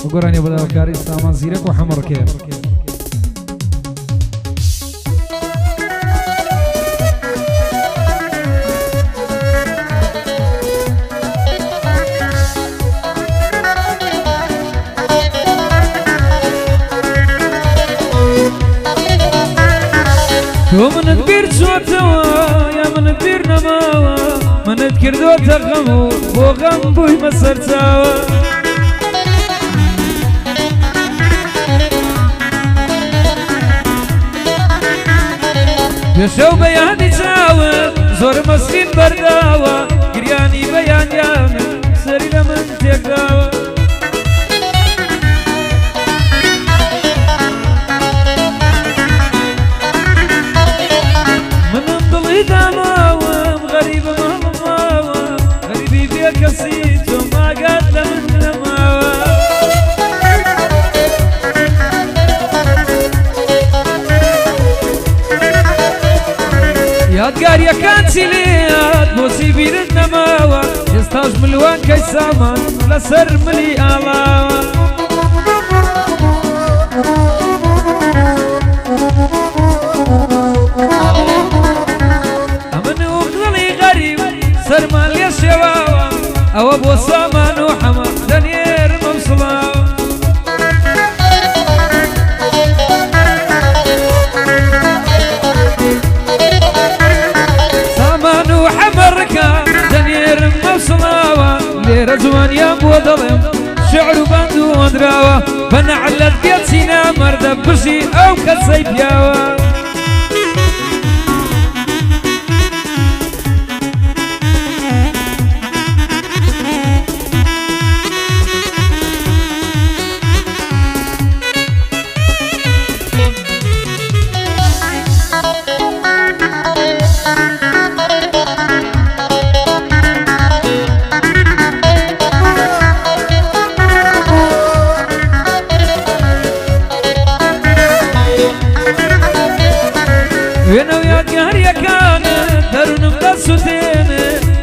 وقراني بدأ كاري سامان زيرك وحمر كيف ومن تبير صوتوا يا من تبير نماوا من تذكر دوتا غمو وغم بوي مسرتاوا يشو بياني تاوا زور مسكين برداوا قرياني بيان يامن سري لمن تقداوا كسيتو ما قدم النماوى يا تقار يا كانسيليات بوسي بير النماوى يستاج ملوان كي سامان لسر ملي آلاوى أمن وغلي غريب سرمان لي الشواوى أو أبو سامان وحمر دنير موصلا سامان وحمر كان دنير موصلا لرزوان يام وظلم شعر باند ودراوة بنعلت بيت سينا مرد بشي أو كالسيف ياوى وينو يا قهر كان درن مدسوتين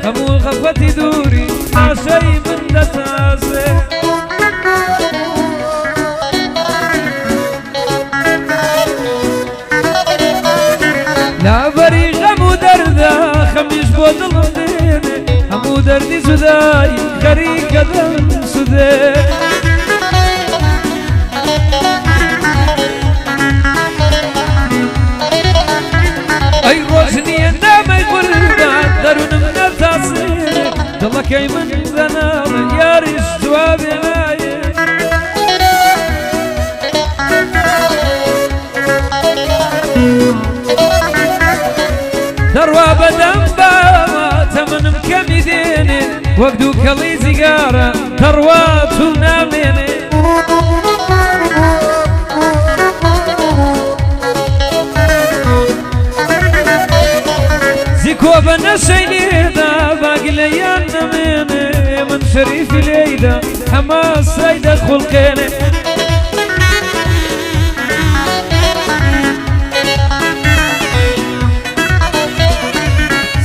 كمو خفتي دوري عشي من دتاسي لا بري غمو دردا خميش بود الغدين همو دردي سداي خريك دم سداي أي روشني النام يقول درون من التصير دلك أي من ذنب يا ريش جوابي لاي دروا بدم بابا تمن مكمدين وقدو كلي زقارة دروا تنامين كوبنا شيليدا باقي ليان نميني من شريف ليدا حماس سيدة خلقيني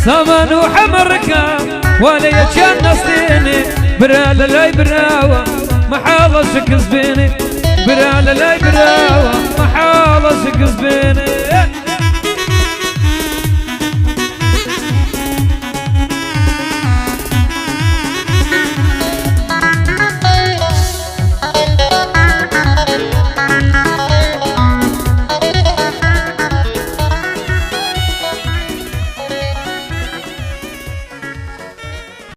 سامان وحمركا ولا يجان نصديني برا لاي براوة محالة شكز بيني برا لاي براوة محالة شكز بيني